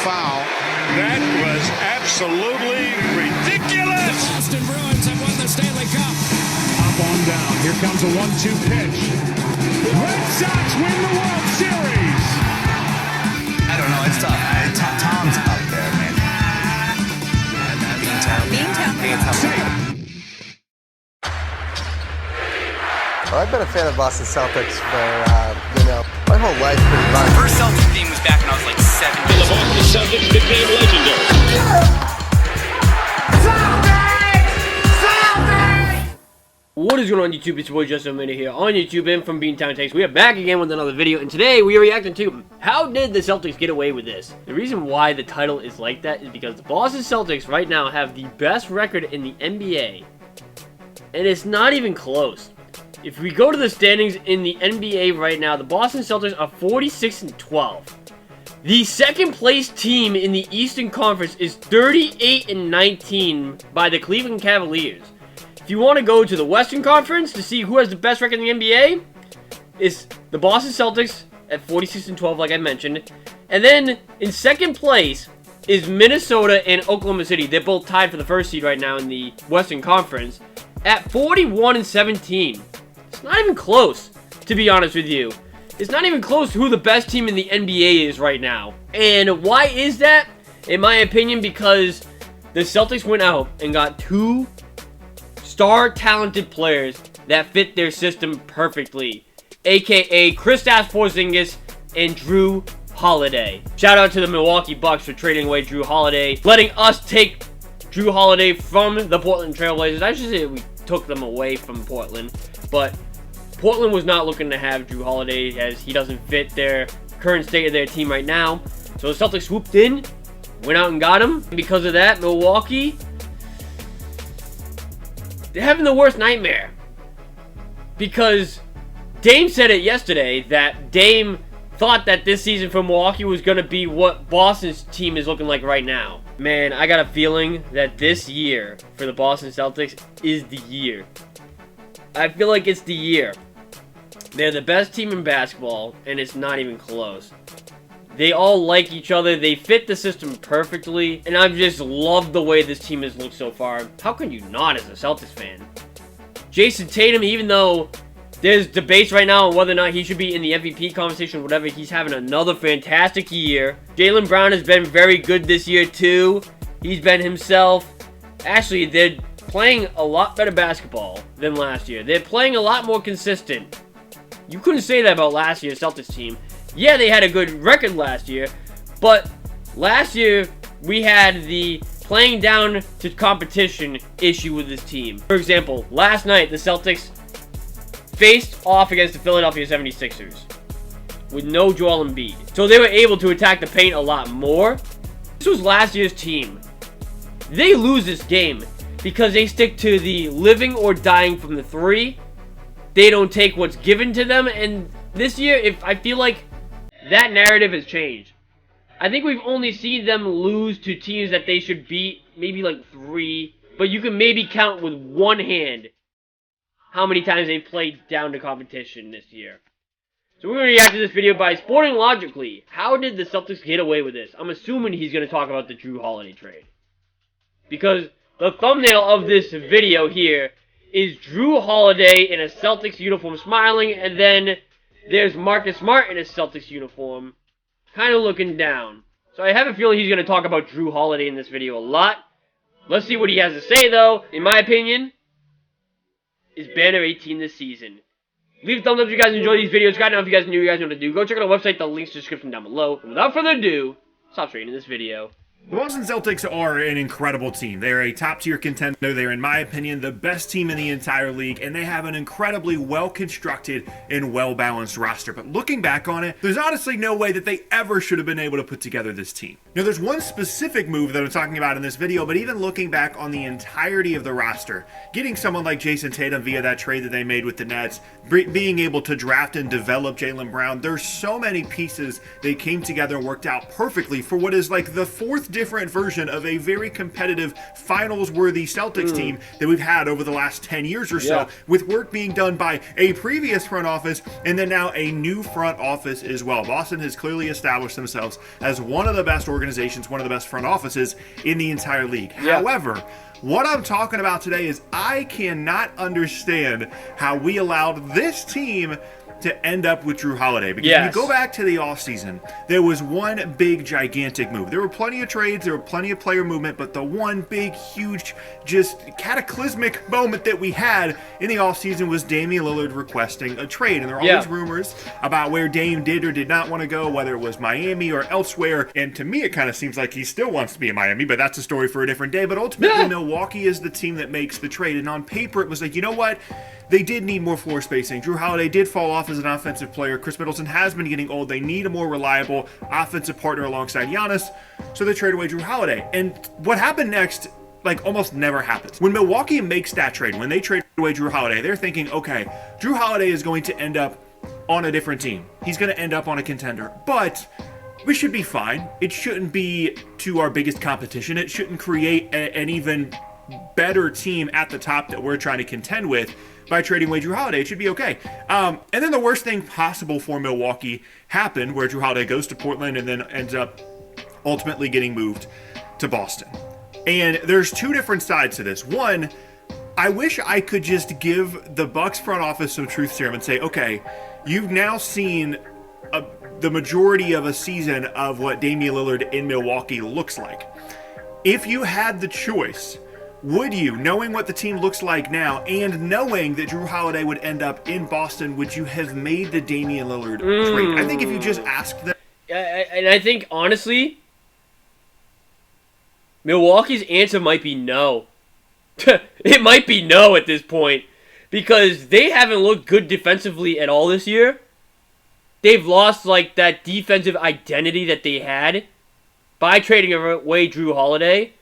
foul. That was absolutely ridiculous. The Boston Bruins have won the Stanley Cup. Up on down. Here comes a 1-2 pitch. Red Sox win the World Series. I don't know. It's tough. Tom's up there, man. Beantown. Well, I've been a fan of Boston Celtics for, my whole life pretty much. First Celtics game was back when I was like 7. The Boston Celtics became legendary. What is going on YouTube? It's your boy Justin Minute here on YouTube and from Beantown Takes. We are back again with another video, and today we are reacting to how did the Celtics get away with this? The reason why the title is like that is because the Boston Celtics right now have the best record in the NBA, and it's not even close. If we go to the standings in the NBA right now, the Boston Celtics are 46-12. The second place team in the Eastern Conference is 38-19 by the Cleveland Cavaliers. If you want to go to the Western Conference to see who has the best record in the NBA, it's the Boston Celtics at 46-12, like I mentioned. And then in second place is Minnesota and Oklahoma City. They're both tied for the first seed right now in the Western Conference at 41-17. It's not even close, to be honest with you. It's not even close to who the best team in the NBA is right now. And why is that? In my opinion, because the Celtics went out and got two star-talented players that fit their system perfectly, aka Kristaps Porzingis and Drew Holiday. Shout out to the Milwaukee Bucks for trading away Drew Holiday, letting us take Drew Holiday from the Portland Trailblazers. I should say we took them away from Portland, but Portland was not looking to have Drew Holiday as he doesn't fit their current state of their team right now. So the Celtics swooped in, went out and got him. And because of that, Milwaukee, they're having the worst nightmare. Because Dame said it yesterday that Dame thought that this season for Milwaukee was going to be what Boston's team is looking like right now. Man, I got a feeling that this year for the Boston Celtics is the year. I feel like it's the year. They're the best team in basketball, and it's not even close. They all like each other. They fit the system perfectly, and I've just loved the way this team has looked so far. How can you not as a Celtics fan? Jason Tatum, even though there's debates right now on whether or not he should be in the MVP conversation, whatever, he's having another fantastic year. Jaylen Brown has been very good this year, too. He's been himself. Actually, they're playing a lot better basketball than last year. They're playing a lot more consistent. You couldn't say that about last year's Celtics team. Yeah, they had a good record last year, but last year we had the playing down to competition issue with this team. For example, last night the Celtics faced off against the Philadelphia 76ers with no Joel Embiid. So they were able to attack the paint a lot more. This was last year's team. They lose this game because they stick to the living or dying from the three. They don't take what's given to them, and this year, I feel like that narrative has changed. I think we've only seen them lose to teams that they should beat, maybe like 3, but you can maybe count with one hand how many times they've played down to competition this year. So we're going to react to this video by sporting logically. How did the Celtics get away with this? I'm assuming he's going to talk about the Drew Holiday trade, because the thumbnail of this video here is Drew Holiday in a Celtics uniform smiling, and then there's Marcus Smart in a Celtics uniform kind of looking down. So I have a feeling he's going to talk about Drew Holiday in this video a lot. Let's see what he has to say, though. In my opinion, is Banner 18 this season. Leave a thumbs up if you guys enjoy these videos. Guys, now if you guys know what to do, go check out our website. The link's in the description down below. And without further ado, stop straight into this video. The Boston Celtics are an incredible team. They are a top-tier contender. They're, in my opinion, the best team in the entire league, and they have an incredibly well-constructed and well-balanced roster. But looking back on it, there's honestly no way that they ever should have been able to put together this team. Now, there's one specific move that I'm talking about in this video, but even looking back on the entirety of the roster, getting someone like Jason Tatum via that trade that they made with the Nets, being able to draft and develop Jaylen Brown, there's so many pieces that came together and worked out perfectly for what is like the 4th fourth different version of a very competitive finals-worthy Celtics team that we've had over the last 10 years or so, with work being done by a previous front office and then now a new front office as well. Boston has clearly established themselves as one of the best organizations, one of the best front offices in the entire league. However, what I'm talking about today is I cannot understand how we allowed this team to end up with Drew Holiday. Because when you go back to the offseason, there was one big, gigantic move. There were plenty of trades, there were plenty of player movement, but the one big, huge, just cataclysmic moment that we had in the offseason was Damian Lillard requesting a trade. And there are always rumors about where Dame did or did not want to go, whether it was Miami or elsewhere. And to me, it kind of seems like he still wants to be in Miami, but that's a story for a different day. But ultimately, Milwaukee is the team that makes the trade. And on paper, it was like, you know what? They did need more floor spacing. Drew Holiday did fall off as an offensive player. Chris Middleton has been getting old. They need a more reliable offensive partner alongside Giannis, so they trade away Drew Holiday. And what happened next, like, almost never happens. When Milwaukee makes that trade, when they trade away Drew Holiday, they're thinking, okay, Drew Holiday is going to end up on a different team. He's going to end up on a contender. But we should be fine. It shouldn't be to our biggest competition. It shouldn't create an even better team at the top that we're trying to contend with by trading away Drew Holiday. It should be okay. And then the worst thing possible for Milwaukee happened, where Drew Holiday goes to Portland and then ends up ultimately getting moved to Boston. And there's two different sides to this. One, I wish I could just give the Bucks front office some truth serum and say, okay, you've now seen the majority of a season of what Damian Lillard in Milwaukee looks like. If you had the choice, would you, knowing what the team looks like now and knowing that Drew Holiday would end up in Boston, would you have made the Damian Lillard trade? I think if you just asked them. And I think, honestly, Milwaukee's answer might be no. It might be no at this point, because they haven't looked good defensively at all this year. They've lost, like, that defensive identity that they had by trading away Drew Holiday.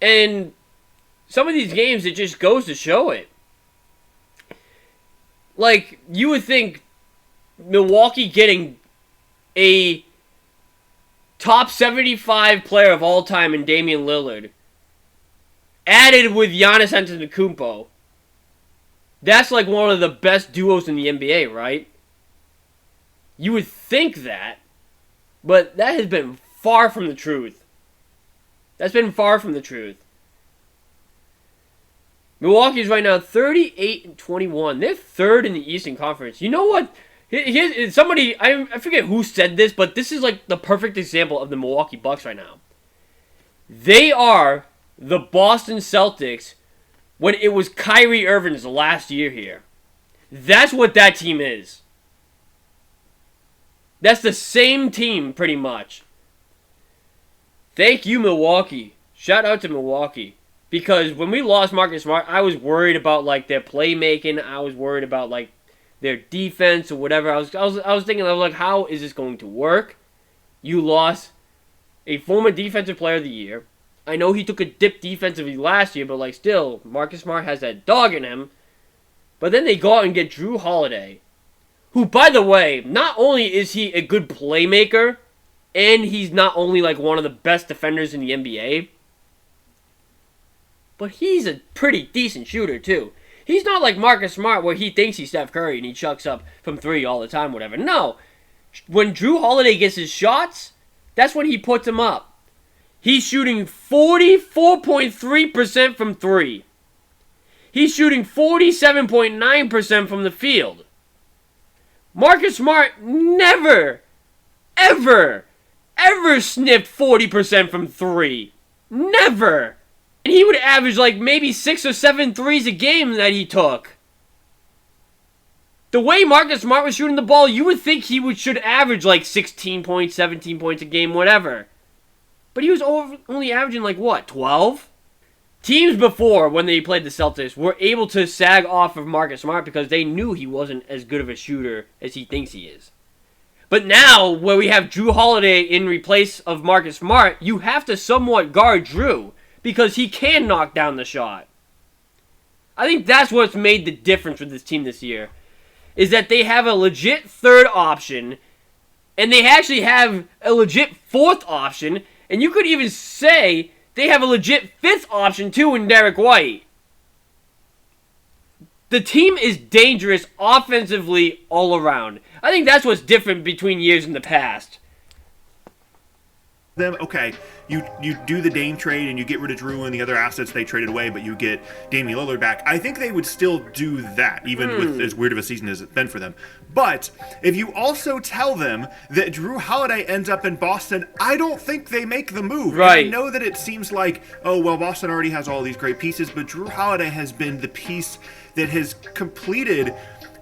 And some of these games, it just goes to show it. Like, you would think Milwaukee getting a top 75 player of all time in Damian Lillard, added with Giannis Antetokounmpo, that's like one of the best duos in the NBA, right? You would think that, but that has been far from the truth. That's been far from the truth. Milwaukee's right now 38-21. They're third in the Eastern Conference. You know what? Here's somebody, I forget who said this, but this is like the perfect example of the Milwaukee Bucks right now. They are the Boston Celtics when it was Kyrie Irving's last year here. That's what that team is. That's the same team, pretty much. Thank you, Milwaukee. Shout out to Milwaukee. Because when we lost Marcus Smart, I was worried about, like, their playmaking. I was worried about, like, their defense or whatever. I was thinking, like, how is this going to work? You lost a former defensive player of the year. I know he took a dip defensively last year, but, like, still, Marcus Smart has that dog in him. But then they go out and get Drew Holiday, who, by the way, not only is he a good playmaker, and he's not only like one of the best defenders in the NBA, but he's a pretty decent shooter too. He's not like Marcus Smart where he thinks he's Steph Curry and he chucks up from three all the time, whatever. No. When Drew Holiday gets his shots, that's when he puts them up. He's shooting 44.3% from three. He's shooting 47.9% from the field. Marcus Smart never, ever sniffed 40% from three. Never. And he would average like maybe 6 or 7 threes a game that he took. The way Marcus Smart was shooting the ball, you would think he should average like 16 points, 17 points a game, whatever. But he was only averaging like what, 12? Teams before, when they played the Celtics, were able to sag off of Marcus Smart because they knew he wasn't as good of a shooter as he thinks he is. But now, where we have Drew Holiday in replace of Marcus Smart, you have to somewhat guard Drew because he can knock down the shot. I think that's what's made the difference with this team this year, is that they have a legit third option, and they actually have a legit fourth option And you could even say they have a legit fifth option too in Derek White. The team is dangerous offensively all around. I think that's what's different between years in the past. Okay, you do the Dame trade and you get rid of Drew and the other assets they traded away, but you get Damian Lillard back. I think they would still do that, even with as weird of a season as it's been for them. But if you also tell them that Drew Holiday ends up in Boston, I don't think they make the move. Right. And I know that it seems like, oh, well, Boston already has all these great pieces, but Drew Holiday has been the piece that has completed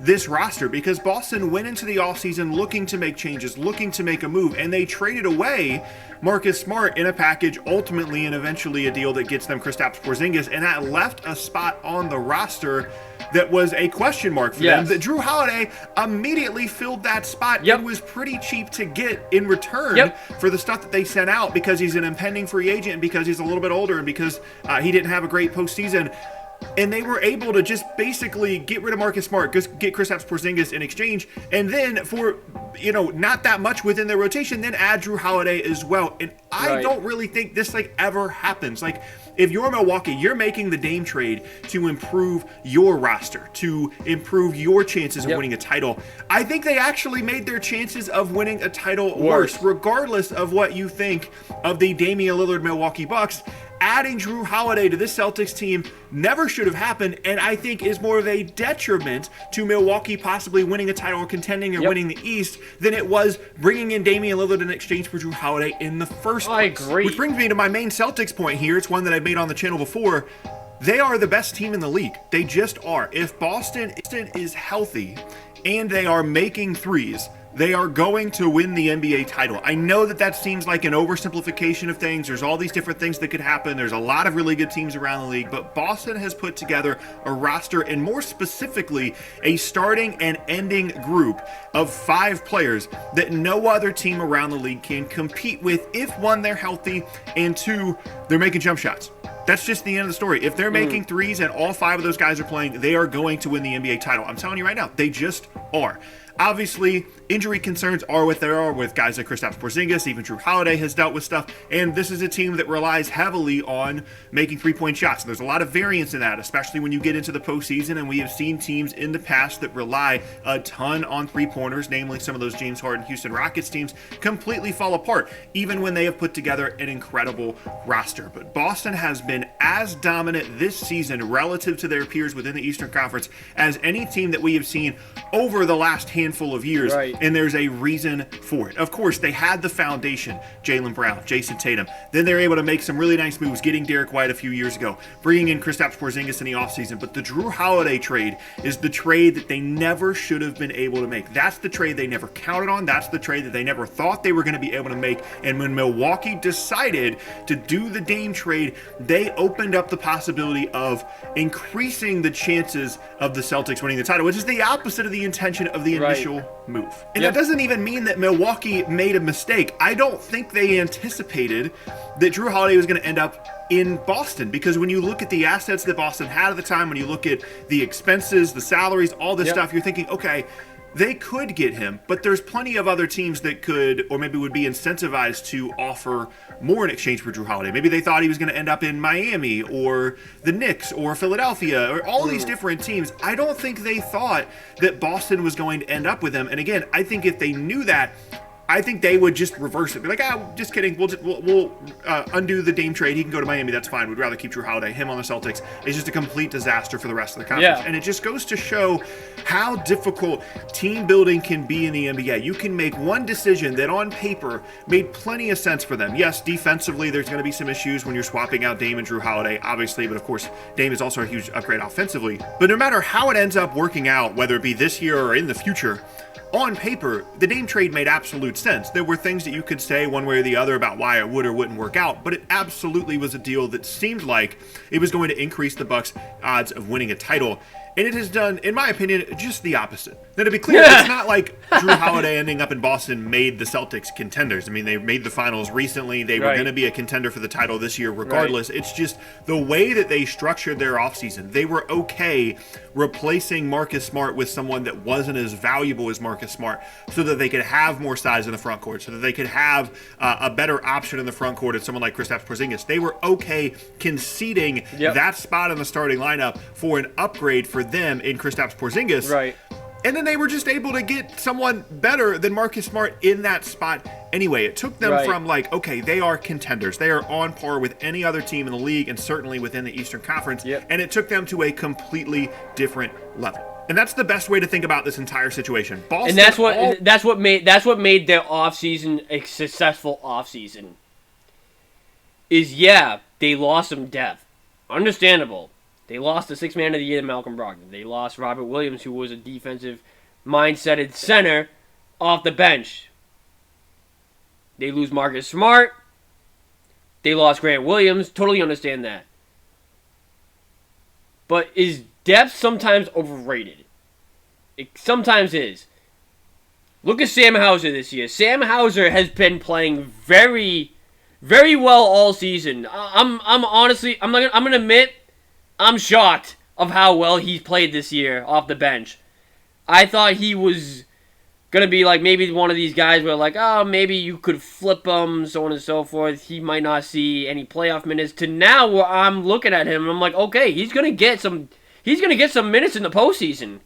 this roster, because Boston went into the offseason looking to make changes, looking to make a move, and they traded away Marcus Smart in a package, ultimately and eventually a deal that gets them Kristaps Porzingis, and that left a spot on the roster that was a question mark for them. That Drew Holiday immediately filled that spot. It was pretty cheap to get in return for the stuff that they sent out, because he's an impending free agent and because he's a little bit older and because he didn't have a great postseason. And they were able to just basically get rid of Marcus Smart, just get Kristaps Porzingis in exchange, and then for, not that much within their rotation, then add Drew Holiday as well. And I don't really think this ever happens. If you're Milwaukee, you're making the Dame trade to improve your roster, to improve your chances of winning a title. I think they actually made their chances of winning a title worse, regardless of what you think of the Damian Lillard Milwaukee Bucks. Adding Drew Holiday to this Celtics team never should have happened, and I think is more of a detriment to Milwaukee possibly winning a title or contending or winning the East than it was bringing in Damian Lillard in exchange for Drew Holiday in the first place. I agree. Which brings me to my main Celtics point here. It's one that I've made on the channel before. They are the best team in the league. They just are. If Boston is healthy and they are making threes, they are going to win the NBA title. I know that seems like an oversimplification of things. There's all these different things that could happen. There's a lot of really good teams around the league, but Boston has put together a roster, and more specifically, a starting and ending group of 5 players that no other team around the league can compete with if, 1, they're healthy, and 2, they're making jump shots. That's just the end of the story. If they're making threes and all 5 of those guys are playing, they are going to win the NBA title. I'm telling you right now, they just are. Obviously, injury concerns are what they are with guys like Kristaps Porzingis. Even Drew Holiday has dealt with stuff, and this is a team that relies heavily on making three-point shots. There's a lot of variance in that, especially when you get into the postseason, and we have seen teams in the past that rely a ton on three-pointers, namely some of those James Harden Houston Rockets teams, completely fall apart, even when they have put together an incredible roster. But Boston has been as dominant this season relative to their peers within the Eastern Conference as any team that we have seen over the last handful of years, and there's a reason for it. Of course, they had the foundation, Jaylen Brown, Jason Tatum. Then they're able to make some really nice moves, getting Derek White a few years ago, bringing in Kristaps Porzingis in the offseason. But the Drew Holiday trade is the trade that they never should have been able to make. That's the trade they never counted on. That's the trade that they never thought they were going to be able to make. And when Milwaukee decided to do the Dame trade, they opened up the possibility of increasing the chances of the Celtics winning the title, which is the opposite of the intention of the initial move. And that doesn't even mean that Milwaukee made a mistake. I don't think they anticipated that Drew Holiday was going to end up in Boston, because when you look at the assets that Boston had at the time, when you look at the expenses, the salaries, all this stuff, you're thinking, okay, they could get him, but there's plenty of other teams that could, or maybe would be incentivized to offer more in exchange for Drew Holiday. Maybe they thought he was going to end up in Miami or the Knicks or Philadelphia or all these different teams. I don't think they thought that Boston was going to end up with him. And again, I think if they knew that, I think they would just reverse it. Be like, just kidding. We'll undo the Dame trade. He can go to Miami. That's fine. We'd rather keep Drew Holiday. Him on the Celtics is just a complete disaster for the rest of the conference. And it just goes to show how difficult team building can be in the NBA. You can make one decision that on paper made plenty of sense for them. Yes, defensively, there's going to be some issues when you're swapping out Dame and Drew Holiday, obviously. But of course, Dame is also a huge upgrade offensively. But no matter how it ends up working out, whether it be this year or in the future, on paper, the Dame trade made absolute sense. There were things that you could say one way or the other about why it would or wouldn't work out, but it absolutely was a deal that seemed like it was going to increase the Bucks' odds of winning a title. And it has done, in my opinion, just the opposite. Now, to be clear, it's not like Drew Holiday ending up in Boston made the Celtics contenders. I mean, they made the finals recently. They were going to be a contender for the title this year regardless. It's just the way that they structured their offseason. They were okay replacing Marcus Smart with someone that wasn't as valuable as Marcus Smart so that they could have more size in the front court, so that they could have a better option in the front court at someone like Kristaps Porzingis. They were okay conceding that spot in the starting lineup for an upgrade for them in Kristaps Porzingis. Right. And then they were just able to get someone better than Marcus Smart in that spot anyway. It took them from like, okay, they are contenders. They are on par with any other team in the league and certainly within the Eastern Conference. And it took them to a completely different level. And that's the best way to think about this entire situation. Boston, and that's what made their offseason a successful offseason. They lost some depth. Understandable. They lost the sixth man of the year to Malcolm Brogdon. They lost Robert Williams, who was a defensive mindseted center, off the bench. They lose Marcus Smart. They lost Grant Williams. Totally understand that. But is depth sometimes overrated? It sometimes is. Look at Sam Hauser this year. Sam Hauser has been playing very, very well all season. I'm gonna admit, I'm shocked of how well he's played this year off the bench. I thought he was going to be like maybe one of these guys where like, oh, maybe you could flip him, so on and so forth. He might not see any playoff minutes. To now where I'm looking at him and I'm like, okay, he's going to get some minutes in the postseason.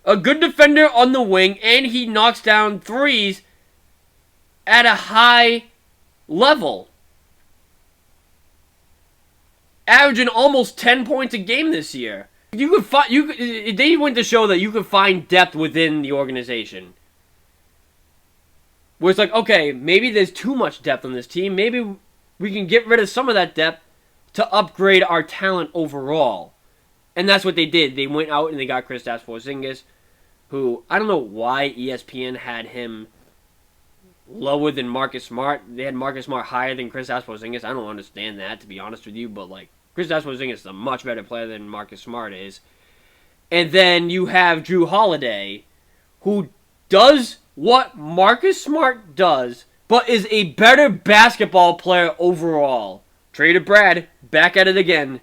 A good defender on the wing, and he knocks down threes at a high level. Averaging almost 10 points a game this year. They went to show that you could find depth within the organization. Where it's like, okay, maybe there's too much depth on this team. Maybe we can get rid of some of that depth to upgrade our talent overall. And that's what they did. They went out and they got Kristaps Porzingis, who, I don't know why ESPN had him lower than Marcus Smart. They had Marcus Smart higher than Kristaps Porzingis. I don't understand that, to be honest with you, but like Kristaps Porzingis is a much better player than Marcus Smart is. And then you have Drew Holiday, who does what Marcus Smart does, but is a better basketball player overall. Traded Brad, back at it again.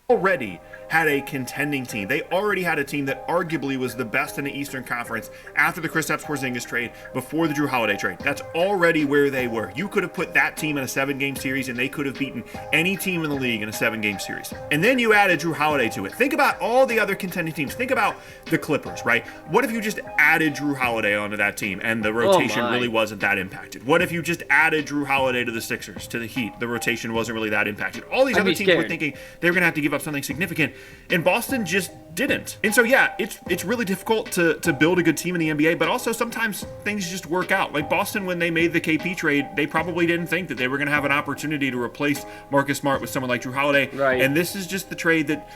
Already had a contending team. They already had a team that arguably was the best in the Eastern Conference after the Kristaps Porzingis trade, before the Drew Holiday trade. That's already where they were. You could have put that team in a 7-game series and they could have beaten any team in the league in a 7-game series. And then you added Drew Holiday to it. Think about all the other contending teams. Think about the Clippers, right? What if you just added Drew Holiday onto that team and the rotation really wasn't that impacted? What if you just added Drew Holiday to the Sixers, to the Heat? The rotation wasn't really that impacted. All these other teams were thinking they were going to have to give up something significant, and Boston just didn't. And so yeah, it's really difficult to build a good team in the NBA, but also sometimes things just work out. Like Boston, when they made the KP trade, they probably didn't think that they were going to have an opportunity to replace Marcus Smart with someone like Drew Holiday. Right. And this is just the trade that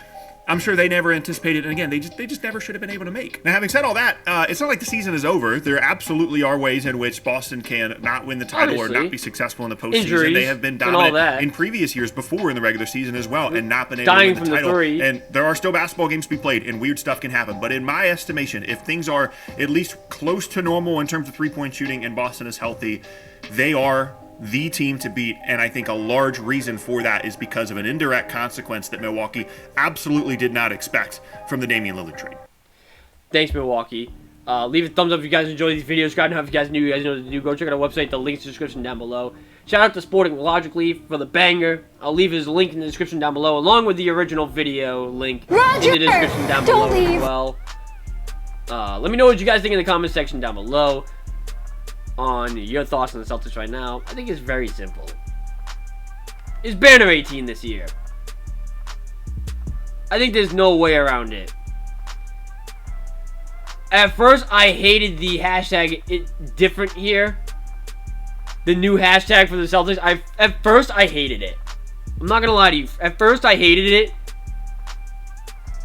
I'm sure they never anticipated, and again, they just never should have been able to make. Now, having said all that, it's not like the season is over. There absolutely are ways in which Boston can not win the title or not be successful in the postseason. Injuries they have been dominant in previous years before in the regular season as well, and not been able to win the title. And there are still basketball games to be played, and weird stuff can happen. But in my estimation, if things are at least close to normal in terms of three-point shooting and Boston is healthy, they are the team to beat, and I think a large reason for that is because of an indirect consequence that Milwaukee absolutely did not expect from the Damian Lillard trade. Thanks, Milwaukee. Leave a thumbs up if you guys enjoy these videos. Subscribe if you guys new, you guys know what to do. Go check out our website. The link's in the description down below. Shout out to Sporting Logically for the banger. I'll leave his link in the description down below, along with the original video link in the description down below as well. Let me know what you guys think in the comment section down below on your thoughts on the Celtics right now. I think it's very simple. Is Banner 18 this year? I think there's no way around it. At first, I hated the hashtag different here. The new hashtag for the Celtics. At first, I hated it. I'm not gonna lie to you. At first, I hated it.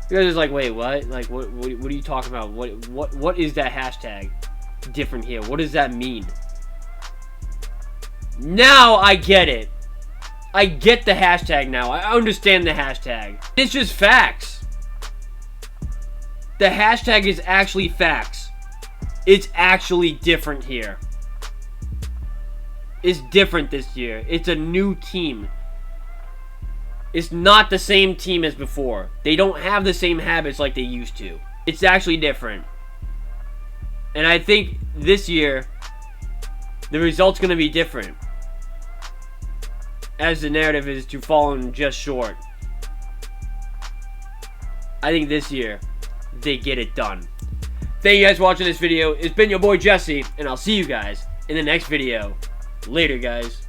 Because it's like, wait, what? Like, what are you talking about? What is that hashtag? Different here. What does that mean? Now I get it. I get the hashtag now. I understand the hashtag. It's just facts. The hashtag is actually facts. It's actually different here. It's different this year. It's a new team. It's not the same team as before. They don't have the same habits like they used to. It's actually different. And I think this year, the result's going to be different. As the narrative is to fallen just short. I think this year, they get it done. Thank you guys for watching this video. It's been your boy Jesse, and I'll see you guys in the next video. Later, guys.